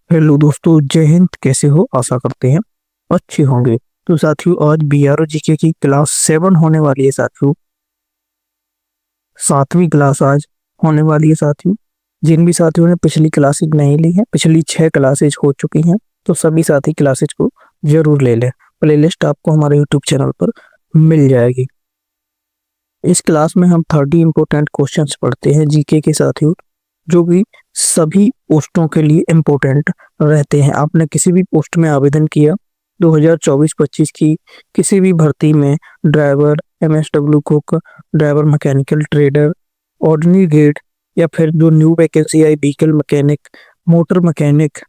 Hello दोस्तों, जय हिंद। कैसे हो? आशा करते हैं अच्छे होंगे। तो साथियों, आज बीआरओ जीके की क्लास 7 होने वाली है साथियों। 7वीं क्लास आज होने वाली है साथियों। जिन भी साथियों ने पिछली क्लासेज नहीं ली है, पिछली 6 क्लासेज हो चुकी हैं, तो सभी साथी क्लासेज को जरूर ले लें। प्लेलिस्ट आपको हमारे यूट्यूब चैनल पर मिल जाएगी। इस क्लास में हम 30 इंपॉर्टेंट क्वेश्चंस पढ़ते हैं जीके के साथियों, जो भी सभी पोस्टों के लिए इम्पोर्टेंट रहते हैं। आपने किसी भी पोस्ट में आवेदन किया 2024-25 की किसी भी भर्ती में, driver, MSW cook, driver mechanical trader, ordinary grade, या फिर जो न्यू वैकेंसी आई व्हीकल मैकेनिक, मोटर मैकेनिक,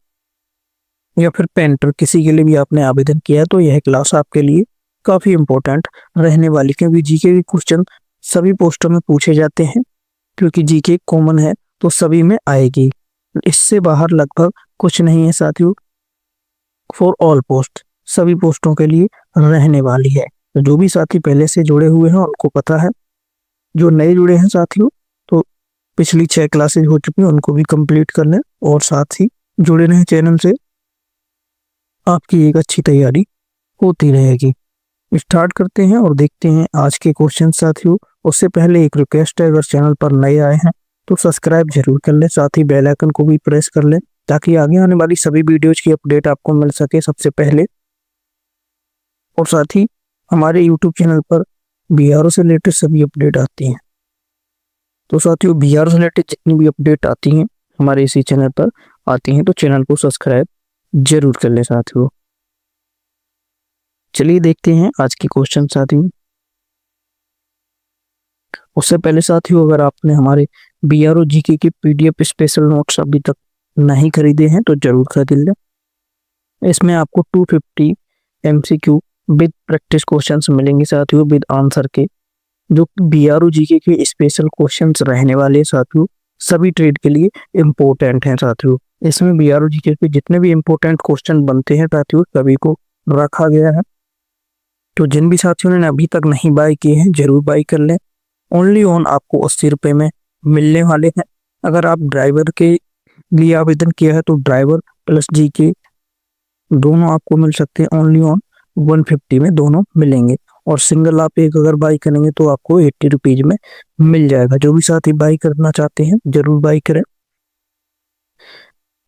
या फिर पेंटर, किसी के लिए भी आपने आवेदन किया तो यह क्लास आपके लिए काफी इम्पोर्टेंट रहने वाली, क्योंकि जीके के क्वेश्चन सभी पोस्टों में पूछे जाते हैं। क्योंकि जीके कॉमन है तो सभी में आएगी, इससे बाहर लगभग कुछ नहीं है साथियों। फॉर ऑल पोस्ट, सभी पोस्टों के लिए रहने वाली है। तो जो भी साथी पहले से जुड़े हुए हैं उनको पता है, जो नए जुड़े हैं साथियों तो पिछली 6 क्लासेज हो चुकी हैं, उनको भी कंप्लीट कर लें और साथ ही जुड़े रहें चैनल से, आपकी एक अच्छी तैयारी होती रहेगी। स्टार्ट करते हैं और देखते हैं आज के क्वेश्चन साथियों। उससे पहले एक रिक्वेस्ट है, अगर चैनल पर नए आए हैं तो सब्सक्राइब जरूर कर लें, साथ ही बेल आइकन को भी प्रेस कर लें ताकि आगे आने वाली सभी वीडियोज की अपडेट आपको मिल सके सबसे पहले। और साथ ही हमारे यूट्यूब चैनल पर बीआरओ से रिलेटेड सभी अपडेट आती हैं। तो साथियों, बीआरओ से रिलेटेड जितनी भी अपडेट आती हैं हमारे इसी चैनल पर आती हैं, तो चैनल को सब्सक्राइब जरूर कर लें साथियों। चलिए देखते हैं आज के क्वेश्चन साथियों। उससे पहले साथियों, अगर आपने हमारे बीआरओ जीके के पीडीएफ स्पेशल नोट्स अभी तक नहीं खरीदे हैं तो जरूर खरीद लें। इसमें आपको 250 एमसीक्यू विद प्रैक्टिस क्वेश्चंस मिलेंगे साथियों, विद आंसर के, जो बीआरओ जीके के स्पेशल क्वेश्चंस रहने वाले साथियों, सभी ट्रेड के लिए इम्पोर्टेंट हैं साथियों। इसमें बीआरओ जीके के जितने भी इम्पोर्टेंट क्वेश्चन बनते हैं साथियों, सभी को रखा गया है। तो जिन भी साथियों ने अभी तक नहीं बाय किए हैं जरूर बाय कर लें। ओनली ऑन आपको 80 रुपये में मिलने वाले हैं। अगर आप ड्राइवर के लिए आवेदन किया है तो ड्राइवर प्लस जीके दोनों आपको मिल सकते हैं। ओनली ऑन 150 में दोनों मिलेंगे। और सिंगल आप एक अगर बाई करेंगे तो आपको 80 रुपीज में मिल जाएगा। जो भी साथी बाई करना चाहते हैं जरूर बाई करें।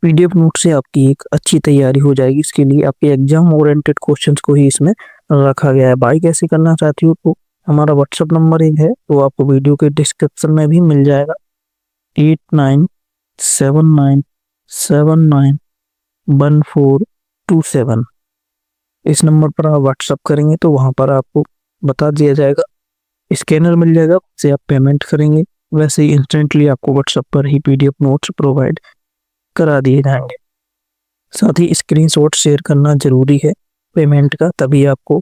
पीडीएफ नोट से आपकी एक अच्छी तैयारी हो जाएगी। इसके लिए आपके एग्जाम ओरिएंटेड क्वेश्चंस को ही इसमें रखा गया है। बाई कैसे करना चाहती हो तो हमारा व्हाट्सएप नंबर एक है, तो आपको वीडियो के डिस्क्रिप्शन में भी मिल जाएगा। 8979791427। इस नंबर पर आप व्हाट्सएप करेंगे तो वहां पर आपको बता दिया जाएगा, स्कैनर मिल जाएगा, उससे आप पेमेंट करेंगे। वैसे ही इंस्टेंटली आपको व्हाट्सएप पर ही पीडीएफ नोट्स प्रोवाइड करा दिए जाएंगे। साथ ही स्क्रीनशॉट शेयर करना जरूरी है पेमेंट का, तभी आपको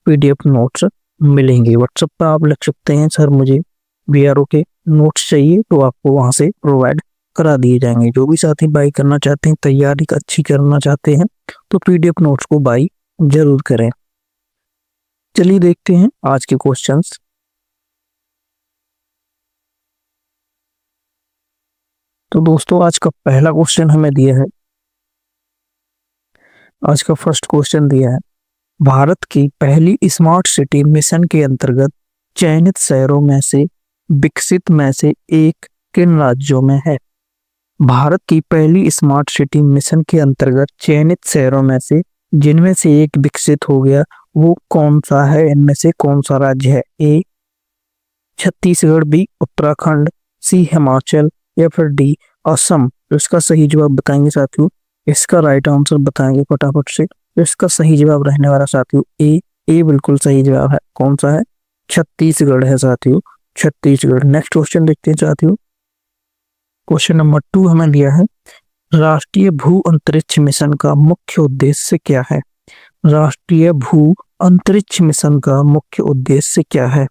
पीडीएफ नोट्स मिलेंगे। व्हाट्सएप पर आप लिख सकते हैं सर मुझे बीआरओ के नोट्स चाहिए, तो आपको वहां से प्रोवाइड करा दिए जाएंगे। जो भी साथी बाई करना चाहते हैं, तैयारी अच्छी करना चाहते हैं, तो पीडीएफ नोट्स को बाई जरूर करें। चलिए देखते हैं आज के क्वेश्चंस। तो दोस्तों, आज का पहला क्वेश्चन हमें दिया है, आज का फर्स्ट क्वेश्चन दिया है, भारत की पहली स्मार्ट सिटी मिशन के अंतर्गत चयनित शहरों में से विकसित में से एक किन राज्यों में है? भारत की पहली स्मार्ट सिटी मिशन के अंतर्गत चयनित शहरों में से जिनमें से एक विकसित हो गया, वो कौन सा है? इनमें से कौन सा राज्य है? ए छत्तीसगढ़, बी उत्तराखंड, सी हिमाचल, या फिर डी असम। तो इसका सही जवाब बताएंगे साथियों। इसका राइट आंसर बताएंगे फटाफट से। तो इसका सही जवाब रहने वाला साथियों ए बिल्कुल सही जवाब है। कौन सा है? छत्तीसगढ़ है साथियों, छत्तीसगढ़। नेक्स्ट क्वेश्चन देखते हैं साथियों। क्वेश्चन नंबर 2 हमें दिया है, राष्ट्रीय भू अंतरिक्ष मिशन का मुख्य उद्देश्य क्या है? राष्ट्रीय भू अंतरिक्ष मिशन का मुख्य उद्देश्य क्या है?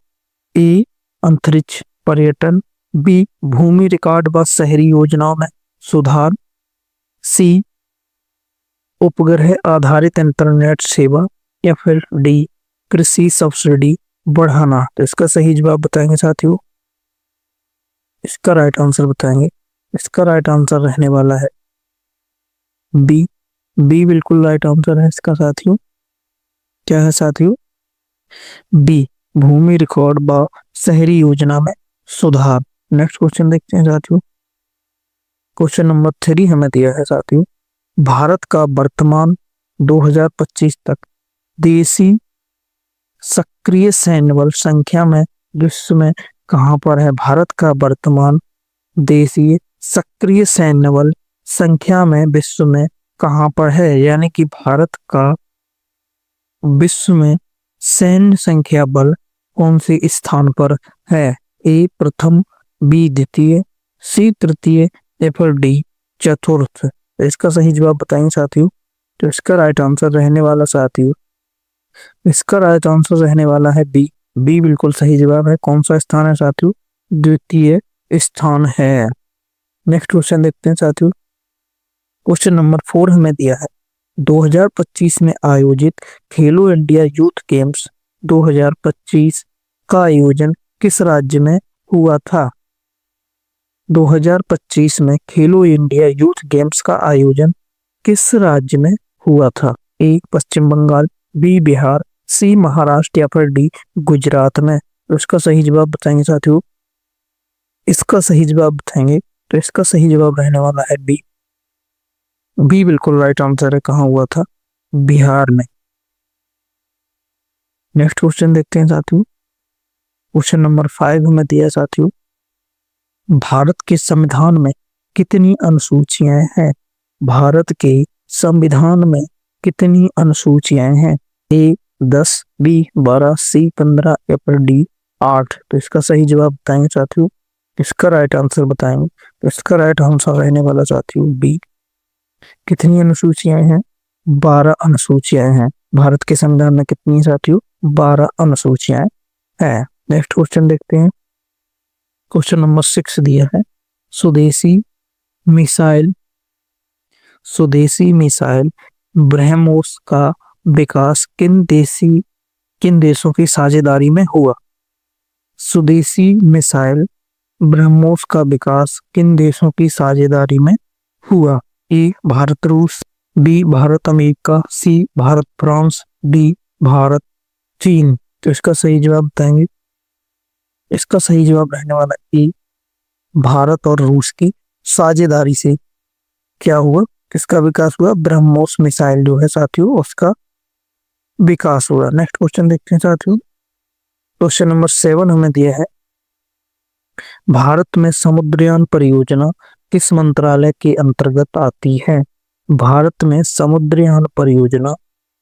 ए अंतरिक्ष पर्यटन, बी भूमि रिकॉर्ड व शहरी योजनाओं में सुधार, सी उपग्रह आधारित इंटरनेट सेवा, या फिर डी कृषि सब्सिडी बढ़ाना। तो इसका सही जवाब बताएंगे साथियों। इसका राइट आंसर बताएंगे। इसका राइट आंसर रहने वाला है बी। बी बिल्कुल राइट आंसर है इसका साथियों। क्या है साथियों? बी, भूमि रिकॉर्ड व शहरी योजना में सुधार। नेक्स्ट क्वेश्चन देखते हैं साथियों। क्वेश्चन नंबर 3 हमें दिया है साथियों, भारत का वर्तमान 2025 तक देशी सक्रिय सैन्य बल संख्या में विश्व में कहां पर है? भारत का वर्तमान देशीय सक्रिय सैन्य बल संख्या में विश्व में कहां पर है? यानी कि भारत का विश्व में सैन्य संख्या बल कौन से स्थान पर है? ए प्रथम, बी द्वितीय, सी तृतीय या फिर डी चतुर्थ। इसका सही जवाब बताएंगे साथियों। तो इसका राइट आंसर रहने वाला साथियों, इसका राइट आंसर रहने वाला है बी। बी बिल्कुल सही जवाब है। कौन सा स्थान है साथियों? द्वितीय स्थान है। नेक्स्ट क्वेश्चन देखते हैं साथियों। क्वेश्चन नंबर 4 हमें दिया है, 2025 में आयोजित खेलो इंडिया यूथ गेम्स 2025 का आयोजन किस राज्य में हुआ था? 2025 में खेलो इंडिया यूथ गेम्स का आयोजन किस राज्य में हुआ था? ए पश्चिम बंगाल, बी बिहार, सी महाराष्ट्र या फिर डी गुजरात में। तो इसका सही जवाब बताएंगे साथियों। इसका सही जवाब बताएंगे तो इसका सही जवाब रहने वाला है बी। बी बिल्कुल राइट आंसर है। कहाँ हुआ था? बिहार में। नेक्स्ट क्वेश्चन देखते हैं साथियों। क्वेश्चन नंबर 5 हमें दिया है साथियों, भारत के संविधान में कितनी अनुसूचियां हैं? भारत के संविधान में कितनी अनुसूचियां हैं? ए 10, बी 12, सी 15 या फिर डी 8। तो इसका सही जवाब बताएंगे साथियों। इसका राइट आंसर बताएंगे तो इसका राइट आंसर रहने वाला साथियों बी। कितनी अनुसूचियां हैं? 12 अनुसूचियां हैं। भारत के संविधान में कितनी साथियों? 12 अनुसूचियां हैं। नेक्स्ट क्वेश्चन देखते हैं। क्वेश्चन नंबर 6 दिया है, स्वदेशी मिसाइल ब्रह्मोस का विकास किन देशों की साझेदारी में हुआ? स्वदेशी मिसाइल ब्रह्मोस का विकास किन देशों की साझेदारी में हुआ? ए भारत रूस, बी भारत अमेरिका, सी भारत फ्रांस, डी भारत चीन। तो इसका सही जवाब बताएंगे। इसका सही जवाब रहने वाला ए भारत और रूस की साझेदारी से क्या हुआ? किसका विकास हुआ? ब्रह्मोस मिसाइल जो है साथियों उसका विकास हुआ। नेक्स्ट क्वेश्चन देखते हैं साथियों। क्वेश्चन नंबर 7 हमें दिया है, भारत में समुद्रयान परियोजना किस मंत्रालय के अंतर्गत आती है? भारत में समुद्रयान परियोजना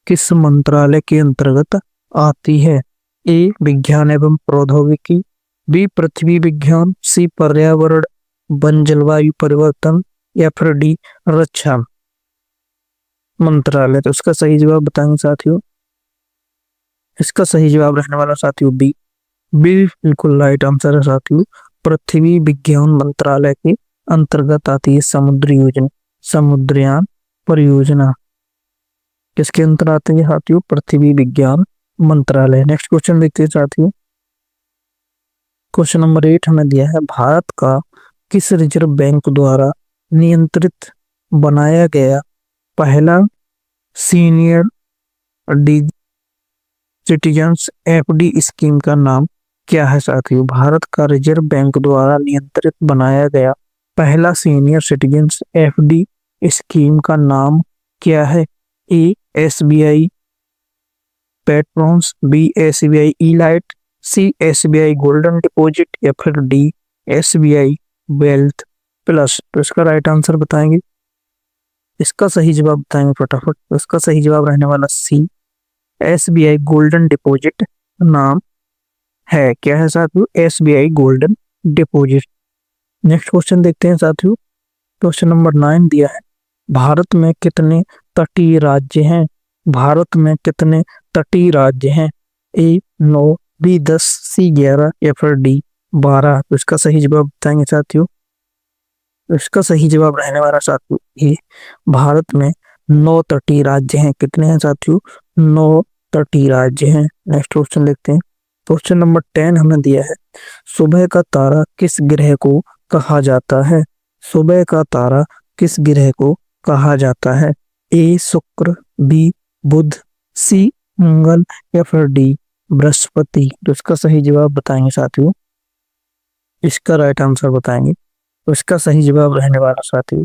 किस मंत्रालय के अंतर्गत आती है? ए विज्ञान एवं प्रौद्योगिकी, बी पृथ्वी विज्ञान, सी पर्यावरण वन जलवायु परिवर्तन या फिर डी रक्षा मंत्रालय। तो इसका सही जवाब बताएंगे साथियों। इसका सही जवाब रहने वाला साथियों बी। बी बिल्कुल राइट आंसर है साथियों। पृथ्वी विज्ञान मंत्रालय के अंतर्गत आती है समुद्रयान परियोजना। किसके अंतर आती है साथियों? पृथ्वी विज्ञान मंत्रालय। नेक्स्ट क्वेश्चन देखते हैं साथियों। क्वेश्चन नंबर 8 हमें दिया है, भारत का किस रिजर्व बैंक द्वारा नियंत्रित बनाया गया पहला सीनियर सिटीजन्स एफडी स्कीम का नाम क्या है साथियों? भारत का रिजर्व बैंक द्वारा नियंत्रित बनाया गया पहला सीनियर सिटीजन्स एफडी स्कीम का नाम क्या है? ए एसबीआई पेट्रॉन्स, बी एसबीआई इलाइट, सी एसबीआई गोल्डन डिपॉजिट या फिर डी एसबीआई वेल्थ प्लस। तो इसका राइट आंसर बताएंगे। इसका सही जवाब बताएंगे फटाफट। तो इसका सही जवाब रहने वाला सी एसबीआई गोल्डन डिपॉजिट नाम है। क्या है साथियों? SBI golden deposit. Next question देखते हैं साथियों। क्वेश्चन नंबर 9 दिया है, भारत में कितने तटीय राज्य हैं? भारत में कितने तटीय राज्य हैं? ए 9, बी 10, सी 11 या फिर डी 12। तो इसका सही जवाब बताएंगे साथियों। इसका सही जवाब रहने वाला साथियों ये भारत में 9 तटीय राज्य हैं। कितने हैं साथियों? 9 तटीय राज्य हैं। नेक्स्ट क्वेश्चन देखते हैं। क्वेश्चन नंबर 10 हमें दिया है, सुबह का तारा किस ग्रह को कहा जाता है? सुबह का तारा किस ग्रह को कहा जाता है? ए शुक्र, बी बुध, सी मंगल या फिर डी बृहस्पति। तो इसका सही जवाब बताएंगे साथियों, इसका राइट आंसर बताएंगे। तो इसका सही जवाब रहने वाला साथियों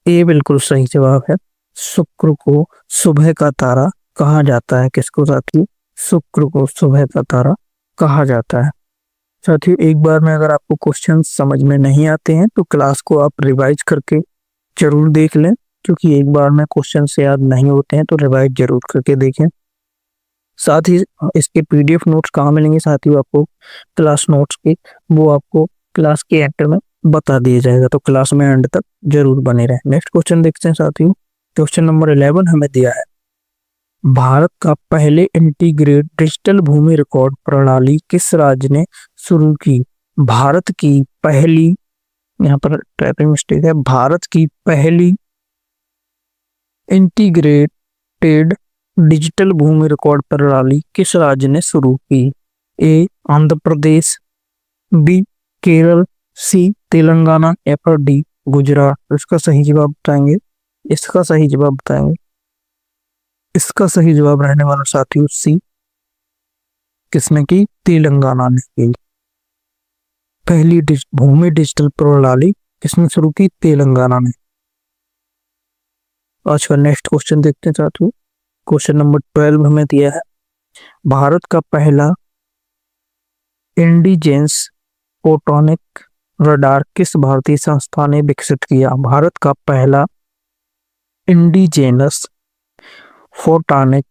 ए बिल्कुल सही जवाब है। शुक्र को सुबह का तारा कहा जाता है। किसको साथियों? शुक्र को सुबह का तारा कहा जाता है। साथियों एक बार में अगर आपको क्वेश्चन समझ में नहीं आते हैं तो क्लास को आप रिवाइज करके जरूर देख लें, क्योंकि एक बार में क्वेश्चन से याद नहीं होते हैं तो रिवाइज जरूर करके देखें। साथ ही इसके पीडीएफ नोट्स कहाँ मिलेंगे साथियों आपको? क्लास नोट्स के, वो आपको क्लास के एंड में बता दिया जाएगा, तो क्लास में एंड तक जरूर बने रहें। नेक्स्ट क्वेश्चन देखते हैं साथियों। क्वेश्चन नंबर 11 हमें दिया है, भारत का पहले इंटीग्रेटेड डिजिटल भूमि रिकॉर्ड प्रणाली किस राज्य ने शुरू की? भारत की पहली, यहाँ पर टाइपिंग मिस्टेक है, भारत की पहली इंटीग्रेटेड डिजिटल भूमि रिकॉर्ड प्रणाली किस राज्य ने शुरू की? ए आंध्र प्रदेश, बी केरल, सी तेलंगाना या फिर डी गुजरात। इसका सही जवाब बताएंगे, इसका सही जवाब बताएंगे। इसका सही जवाब रहने वाला साथियों सी, किसने की? तेलंगाना ने की। पहली भूमि डिजिटल प्रणाली किसने शुरू की? तेलंगाना ने। आज का नेक्स्ट क्वेश्चन देखते हैं साथियों। क्वेश्चन नंबर 12 हमें दिया है, भारत का पहला इंडिजेंस फोटोनिक रडार किस भारतीय संस्था ने विकसित किया? भारत का पहला इंडिजेनस फोटोनिक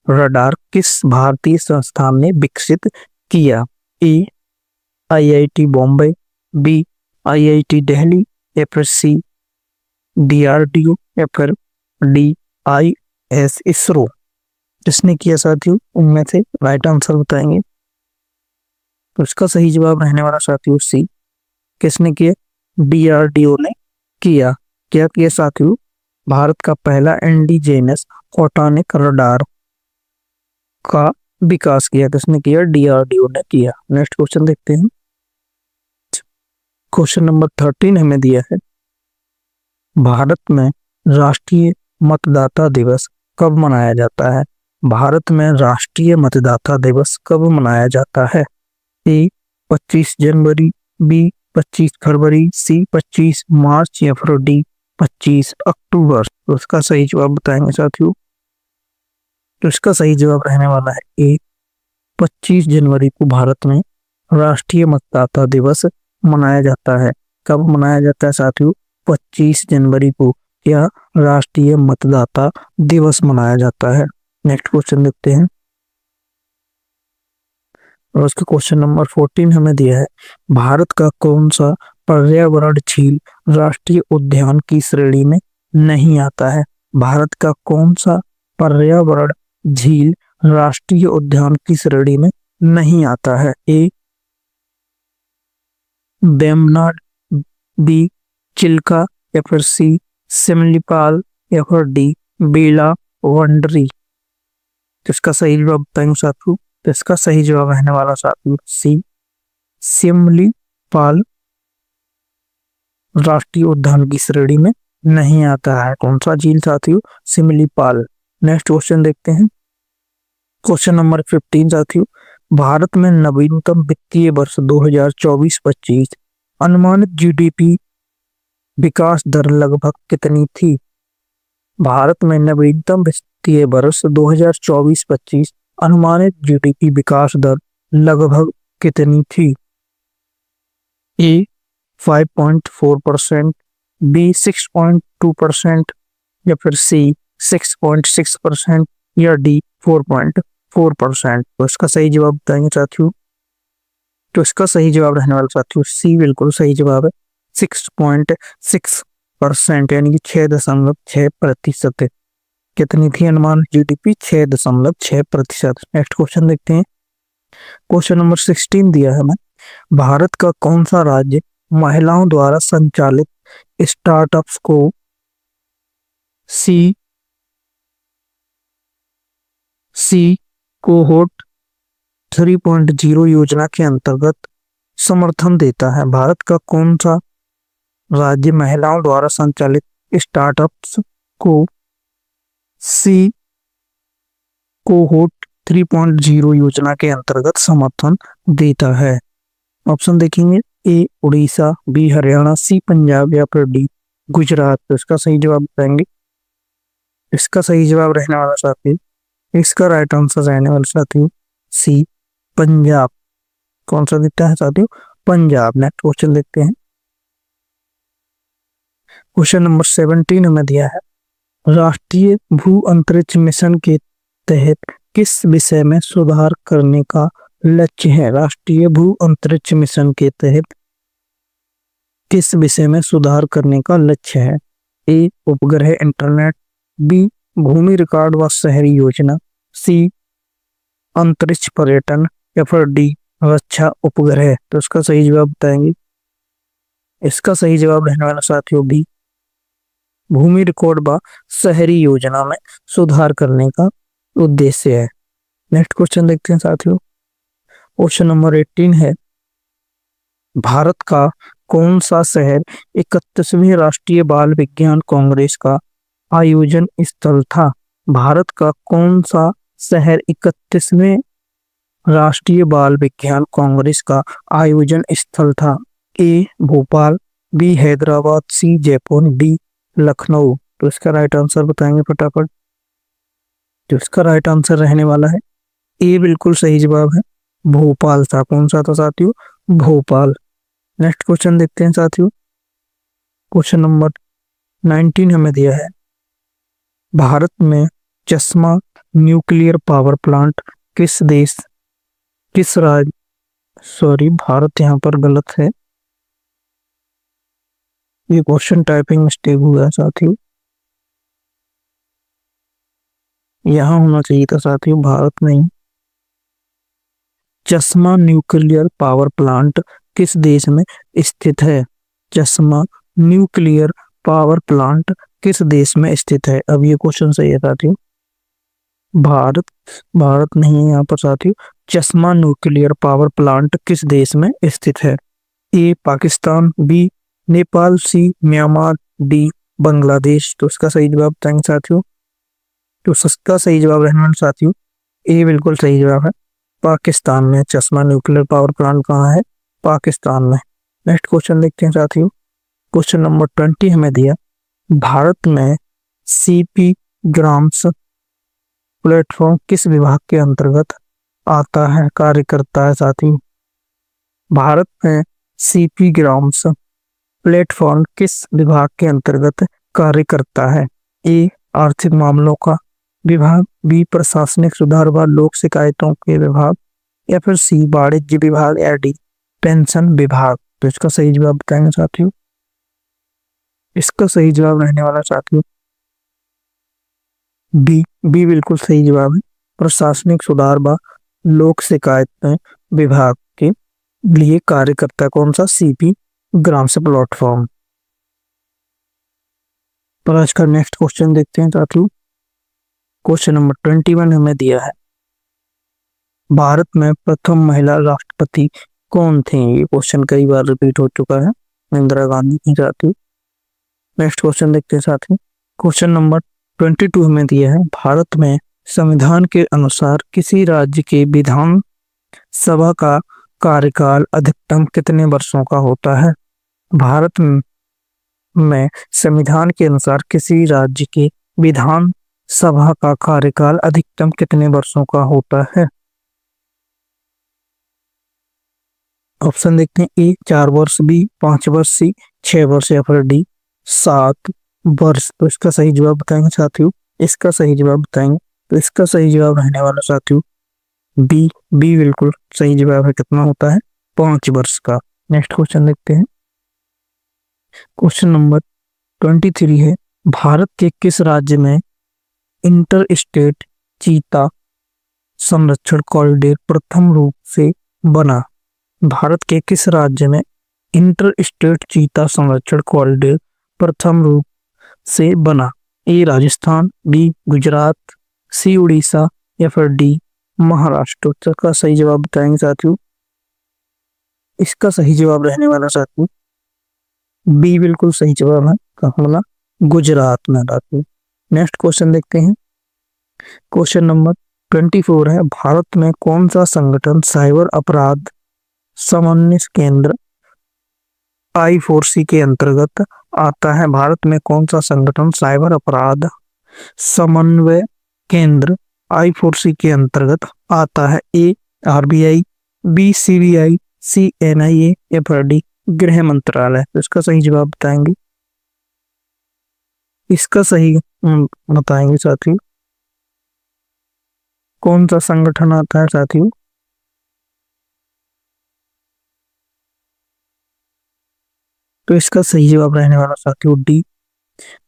रडार किस भारतीय संस्थान ने विकसित किया? A IIT Bombay, B IIT Delhi या फिर सी डीआरडीओ या फिर डी आईएस इसरो। किसने किया साथियों? उनमें से राइट आंसर बताएंगे। तो इसका सही जवाब रहने वाला साथियों सी, किसने किया? डीआरडीओ ने किया। क्या किया साथियों? भारत का पहला इंडिजेनस फोटोनिक रडार का विकास किया। किसने किया? डीआरडीओ ने किया। नेक्स्ट क्वेश्चन देखते हैं। क्वेश्चन नंबर 13 हमें दिया है, भारत में राष्ट्रीय मतदाता दिवस कब मनाया जाता है? भारत में राष्ट्रीय मतदाता दिवस कब मनाया जाता है? ए 25 जनवरी, बी 25 फरवरी, सी 25 मार्च या फिर डी 25 अक्टूबर। तो उसका सही जवाब बताएंगे साथियों। तो इसका सही जवाब रहने वाला है ए 25 जनवरी को भारत में राष्ट्रीय मतदाता दिवस मनाया जाता है। कब मनाया जाता है साथियों? 25 जनवरी को यह राष्ट्रीय मतदाता दिवस मनाया जाता है। नेक्स्ट क्वेश्चन देखते हैं। और उसका क्वेश्चन नंबर 14 हमें दिया है, भारत का कौन सा पर्यावरण झील राष्ट्रीय उद्यान की श्रेणी में नहीं आता है? भारत का कौन सा पर्यावरण झील राष्ट्रीय उद्यान की श्रेणी में नहीं आता है? ए बेमनाड, बी चिल्का या फिर सी सिमलीपाल या फिर डी बेला वंडरी। तो इसका सही जवाब बताएंगे साथियों। तो इसका सही जवाब रहने वाला साथियों सी सिमलीपाल राष्ट्रीय उद्यान की श्रेणी में नहीं आता है। कौन सा झील साथियों? सिमलीपाल। नेक्स्ट क्वेश्चन देखते हैं। क्वेश्चन नंबर 15 साथियों, भारत में नवीनतम वित्तीय वर्ष 2024-25 अनुमानित जीडीपी विकास दर लगभग कितनी थी? भारत में नवीनतम वित्तीय वर्ष 2024-25 अनुमानित जीडीपी विकास दर लगभग कितनी थी? ए 5.4%, बी 6.2% या फिर सी 6.6% या डी 4.4%। तो इसका सही जवाब बताएंगे साथियों। तो इसका सही जवाब रहने वाला साथियों सी बिल्कुल सही जवाब है, 6.6% यानी कि 6.6%। कितनी थी अनुमान जीडीपी? 6.6%। नेक्स्ट क्वेश्चन देखते हैं। क्वेश्चन नंबर 16 दिया है हमें, भारत का कौन सा राज्य महिलाओं द्वारा संचालित स्टार्टअप्स को सी कोहोर्ट 3.0 योजना के अंतर्गत समर्थन देता है? भारत का कौन सा राज्य महिलाओं द्वारा संचालित स्टार्टअप्स को सी कोहोट 3.0 योजना के अंतर्गत समर्थन देता है? ऑप्शन देखेंगे, ए उड़ीसा, बी हरियाणा, सी पंजाब या फिर डी गुजरात। तो इसका सही जवाब बताएंगे। इसका सही जवाब रहने वाला साथी, इसका राइट आंसर रहने वाला साथियों सी पंजाब। कौन सा दिखता है साथियों? पंजाब। नेक्स्ट क्वेश्चन देखते हैं। क्वेश्चन नंबर 17 हमें दिया है, राष्ट्रीय भू अंतरिक्ष मिशन के तहत किस विषय में सुधार करने का लक्ष्य है? राष्ट्रीय भू अंतरिक्ष मिशन के तहत किस विषय में सुधार करने का लक्ष्य है? ए उपग्रह इंटरनेट, बी भूमि रिकॉर्ड व शहरी योजना, सी अंतरिक्ष पर्यटन या फिर डी रक्षा उपग्रह। तो इसका सही जवाब बताएंगे। इसका सही जवाब रहने वाला साथियों बी भूमि रिकॉर्ड व शहरी योजना में सुधार करने का उद्देश्य है। नेक्स्ट क्वेश्चन देखते हैं साथियों। क्वेश्चन नंबर 18 है, भारत का कौन सा शहर 31वीं राष्ट्रीय बाल विज्ञान कांग्रेस का आयोजन स्थल था? भारत का कौन सा शहर 31वें राष्ट्रीय बाल विज्ञान कांग्रेस का आयोजन स्थल था? ए भोपाल, बी हैदराबाद, सी जयपुर, डी लखनऊ। तो इसका राइट आंसर बताएंगे फटाफट। तो इसका राइट आंसर रहने वाला है ए, बिल्कुल सही जवाब है भोपाल था। कौन सा था साथियों? भोपाल। नेक्स्ट क्वेश्चन देखते हैं साथियों। क्वेश्चन नंबर 19 हमें दिया है, भारत में चश्मा न्यूक्लियर पावर प्लांट किस देश किस राज्य सॉरी भारत यहाँ पर गलत है, ये क्वेश्चन टाइपिंग मिस्टेक हुआ है साथियों। यहाँ होना चाहिए था साथियों भारत नहीं। चश्मा न्यूक्लियर पावर प्लांट किस देश में स्थित है? चश्मा न्यूक्लियर पावर प्लांट किस देश में स्थित है? अब ये क्वेश्चन सही है साथियों। भारत नहीं है यहाँ पर साथियों। चश्मा न्यूक्लियर पावर प्लांट किस देश में स्थित है? ए पाकिस्तान, बी नेपाल, सी म्यांमार, डी बांग्लादेश। तो इसका सही जवाब बताएंगे साथियों। तो इसका सही जवाब रहने वाला साथियों ए, बिल्कुल सही जवाब है पाकिस्तान में। चश्मा न्यूक्लियर पावर प्लांट कहाँ है? पाकिस्तान में। नेक्स्ट क्वेश्चन देखते हैं साथियों। क्वेश्चन नंबर 20 हमें दिया, भारत में सीपी ग्राम्स प्लेटफॉर्म किस विभाग के अंतर्गत आता है, कार्य करता है साथियों? भारत में सीपी ग्राम्स प्लेटफॉर्म किस विभाग के अंतर्गत कार्य करता है? ए आर्थिक मामलों का विभाग, बी प्रशासनिक सुधार व लोक शिकायतों के विभाग या फिर सी वाणिज्य विभाग या डी पेंशन विभाग। तो इसका सही जवाब बताएंगे साथियों। इसका सही जवाब रहने वाला साथियों बी बिल्कुल सही जवाब है प्रशासनिक सुधार व लोक शिकायत विभाग के लिए कार्य करता है। कौन सा? CP grams platform. पर आज का नेक्स्ट क्वेश्चन देखते हैं साथियों। क्वेश्चन नंबर 21 हमें दिया है, भारत में प्रथम महिला राष्ट्रपति कौन थे? ये क्वेश्चन कई बार रिपीट हो चुका है, इंदिरा गांधी की साथियों। नेक्स्ट क्वेश्चन देखते हैं साथियों। क्वेश्चन नंबर 22 हमें दिया है, भारत में संविधान के अनुसार किसी राज्य के विधान सभा का कार्यकाल अधिकतम कितने वर्षों का होता है? भारत में संविधान के अनुसार किसी राज्य के विधान सभा का कार्यकाल अधिकतम कितने वर्षों का होता है? ऑप्शन देखते हैं, ए 4 वर्ष, बी 5 वर्ष, सी 6 वर्ष या फिर डी 7 वर्ष। तो इसका सही जवाब बताएंगे साथियों। इसका सही जवाब बताएंगे। तो इसका सही जवाब रहने वाला साथियों बी बिल्कुल सही जवाब है। कितना होता है? 5 वर्ष का। नेक्स्ट क्वेश्चन देखते हैं। क्वेश्चन नंबर 23 है, भारत के किस राज्य में इंटर स्टेट चीता संरक्षण कॉरिडोर प्रथम रूप से बना? भारत के किस राज्य में इंटर स्टेट चीता संरक्षण कॉरिडोर प्रथम रूप से बना? ए राजस्थान, बी गुजरात, सी उड़ीसा या फिर डी महाराष्ट्र। इसका सही जवाब बताएंगे साथियों। इसका सही जवाब रहने वाला साथियों बी बिल्कुल सही जवाब है। कहाँ बना? गुजरात में साथियों। नेक्स्ट क्वेश्चन देखते हैं। क्वेश्चन नंबर 24 है, भारत में कौन सा संगठन साइबर अपराध समन्वय केंद्र I4C के अंतर्गत आता है? भारत में कौन सा संगठन साइबर अपराध समन्वय केंद्र I4C के अंतर्गत आता है? ए RBI, बी CBI, सी NIA या फिर डी गृह मंत्रालय। तो इसका सही जवाब बताएंगे। इसका सही बताएंगे साथियों, कौन सा संगठन आता है साथियों? तो इसका सही जवाब रहने वाला साथियों डी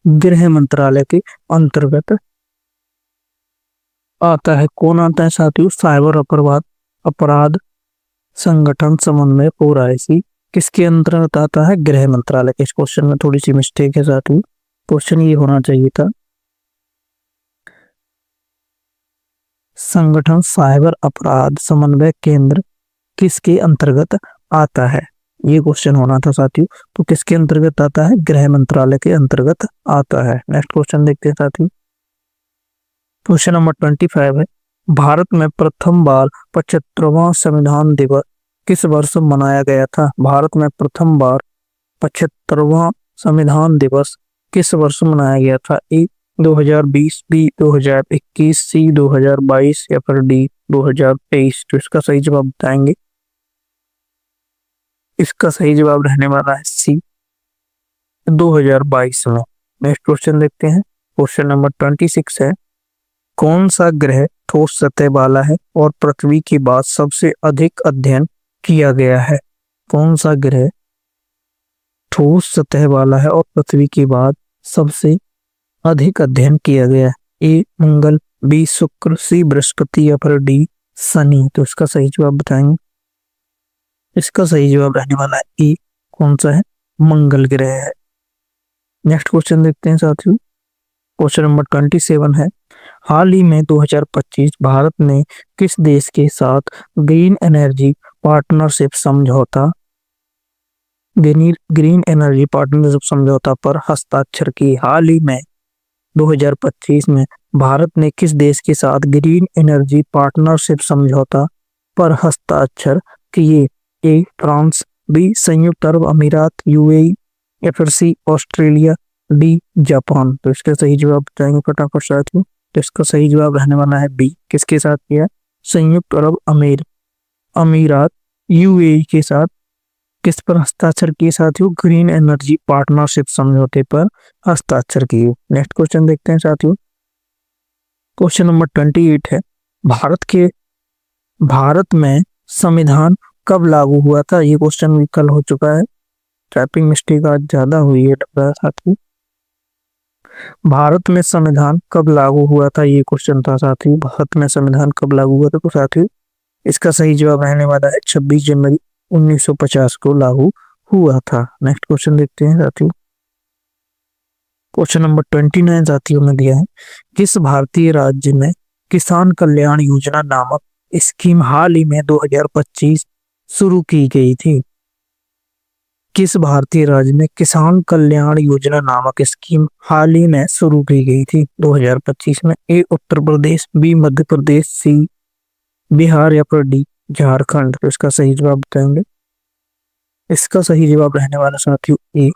गृह मंत्रालय के अंतर्गत आता है। कौन आता है साथियों? साइबर अपराध संगठन समन्वय 4IC किसके अंतर्गत आता है? गृह मंत्रालय के। इस क्वेश्चन में थोड़ी सी मिस्टेक है साथियों, क्वेश्चन ये होना चाहिए था संगठन साइबर अपराध समन्वय केंद्र किसके अंतर्गत आता है, ये क्वेश्चन होना था साथियों। तो किसके अंतर्गत आता है? गृह मंत्रालय के अंतर्गत आता है। नेक्स्ट क्वेश्चन देखते हैं साथियों। क्वेश्चन नंबर 25 है, भारत में प्रथम बार 75वां संविधान दिवस किस वर्ष मनाया गया था? भारत में प्रथम बार 75वां संविधान दिवस किस वर्ष मनाया गया था? ए 2020, बी 2021, सी 2022 या फिर डी 2023। तो इसका सही जवाब बताएंगे। इसका सही जवाब रहने वाला है सी 2022 में। नेक्स्ट क्वेश्चन देखते हैं। क्वेश्चन नंबर 26 है, कौन सा ग्रह ठोस सतह वाला है और पृथ्वी के बाद सबसे अधिक अध्ययन किया गया है? कौन सा ग्रह ठोस सतह वाला है और पृथ्वी के बाद सबसे अधिक अध्ययन किया गया है? ए मंगल, बी शुक्र, सी बृहस्पति या फिर डी शनि। तो इसका सही जवाब बताएंगे। इसका सही जवाब रहने वाला है ए, कौन सा है? मंगल ग्रह है। नेक्स्ट क्वेश्चन देखते हैं साथियों। क्वेश्चन नंबर 27 है, हाल ही में 2025 भारत ने किस देश के साथ ग्रीन एनर्जी पार्टनरशिप समझौता पर हस्ताक्षर किए? हाल ही में 2025 में भारत ने किस देश के साथ ग्रीन एनर्जी पार्टनरशिप समझौता पर हस्ताक्षर किए? ए फ्रांस, बी संयुक्त अरब अमीरात UAE या फिर सी ऑस्ट्रेलिया, डी जापान। तो इसका सही जवाब बताएंगे फटाफट साथियों। तो इसका सही जवाब रहने वाला है बी, किसके साथ किया? संयुक्त अरब अमीरात UAE के साथ किस पर हस्ताक्षर किए साथियों? ग्रीन एनर्जी पार्टनरशिप समझौते पर हस्ताक्षर किए। नेक्स्ट क्वेश्चन देखते हैं साथियों। क्वेश्चन नंबर 28 है, भारत में संविधान कब लागू हुआ था? ये क्वेश्चन भी कल हो चुका है, टाइपिंग मिस्टेक आज ज्यादा हुई है साथियों। भारत में संविधान कब लागू हुआ था, ये क्वेश्चन था साथियों। भारत में संविधान कब लागू हुआ था? तो साथियों इसका सही जवाब रहने वाला है 26 जनवरी 1950 को लागू हुआ था। नेक्स्ट क्वेश्चन देखते हैं साथियों। क्वेश्चन नंबर 29 साथियों में दिया है, किस भारतीय राज्य में किसान कल्याण योजना नामक स्कीम हाल ही में 2025 शुरू की गई थी? किस भारतीय राज्य में किसान कल्याण योजना नामक स्कीम हाल ही में शुरू की गई थी 2025 में? ए उत्तर प्रदेश, बी मध्य प्रदेश, सी बिहार या फिर डी झारखंड। तो इसका सही जवाब बताएंगे। इसका सही जवाब रहने वाला साथियों ए,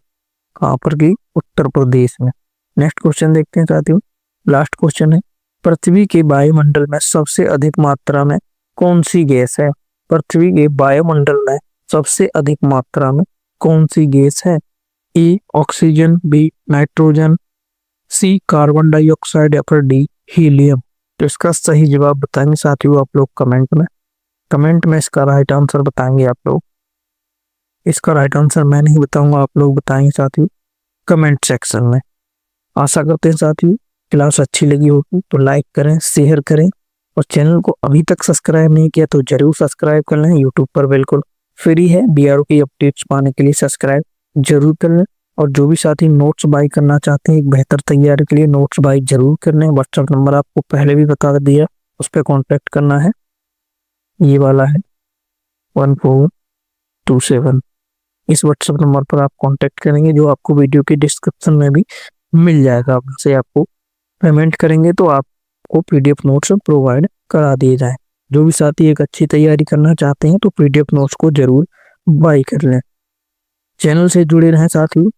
कहाँ पर की? उत्तर प्रदेश में। नेक्स्ट क्वेश्चन देखते हैं साथियों। लास्ट क्वेश्चन है, पृथ्वी के वायुमंडल में सबसे अधिक मात्रा में कौन सी गैस है? पृथ्वी के वायुमंडल में सबसे अधिक मात्रा में कौन सी गैस है? A oxygen, B nitrogen, C carbon dioxide या फिर डी हीलियम। तो इसका सही जवाब बताएंगे साथियों आप लोग कमेंट में इसका राइट आंसर बताएंगे आप लोग। इसका राइट आंसर मैं नहीं बताऊंगा, आप लोग बताएंगे साथियों कमेंट सेक्शन में। आशा करते हैं साथियों क्लास अच्छी लगी होगी तो लाइक करें, शेयर करें और चैनल को अभी तक सब्सक्राइब नहीं किया तो जरूर सब्सक्राइब कर लें। यूट्यूब पर बिल्कुल फ्री है, BRO की अपडेट्स पाने के लिए सब्सक्राइब जरूर कर लें। और जो भी साथी नोट्स बाई करना चाहते हैं एक बेहतर तैयारी के लिए नोट्स बाई जरूर कर लें। व्हाट्सएप नंबर आपको पहले भी बता दिया, उस पर कॉन्टेक्ट करना है, ये वाला है 1427। इस व्हाट्सएप नंबर पर आप कांटेक्ट करेंगे जो आपको वीडियो के डिस्क्रिप्शन में भी मिल जाएगा। आपसे आपको पेमेंट करेंगे तो आपको पीडीएफ नोट्स प्रोवाइड करा दिए जाए। जो भी साथी एक अच्छी तैयारी करना चाहते हैं तो पीडीएफ नोट्स को जरूर बाय कर लें। चैनल से जुड़े रहें साथियों।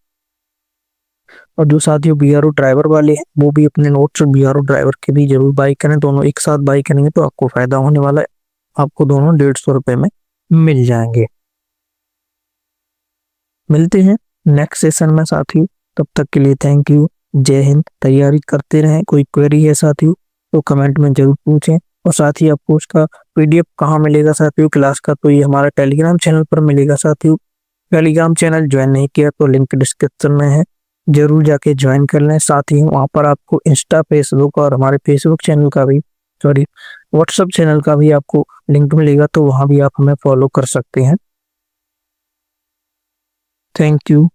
और जो साथियों बीआरओ ड्राइवर वाले हैं वो भी अपने नोट्स बीआरओ ड्राइवर के भी जरूर बाई करें। दोनों एक साथ बाई करेंगे तो आपको फायदा होने वाला है। आपको दोनों 150 रुपए में मिल जाएंगे। मिलते हैं नेक्स्ट सेशन में साथियों। तब तक के लिए थैंक यू। जय हिंद। तैयारी करते रहें। कोई क्वेरी है साथियों तो कमेंट में जरूर पूछें। और साथ ही आपको उसका पीडीएफ कहाँ मिलेगा साथियों क्लास का, तो ये हमारा टेलीग्राम चैनल पर मिलेगा साथियों। टेलीग्राम चैनल ज्वाइन नहीं किया तो लिंक डिस्क्रिप्शन में है, जरूर जाके ज्वाइन कर लें। साथ ही वहाँ पर आपको इंस्टा फेसबुक और हमारे फेसबुक चैनल का भी व्हाट्सएप चैनल का भी आपको लिंक मिलेगा, तो वहाँ भी आप हमें फॉलो कर सकते हैं। Thank you.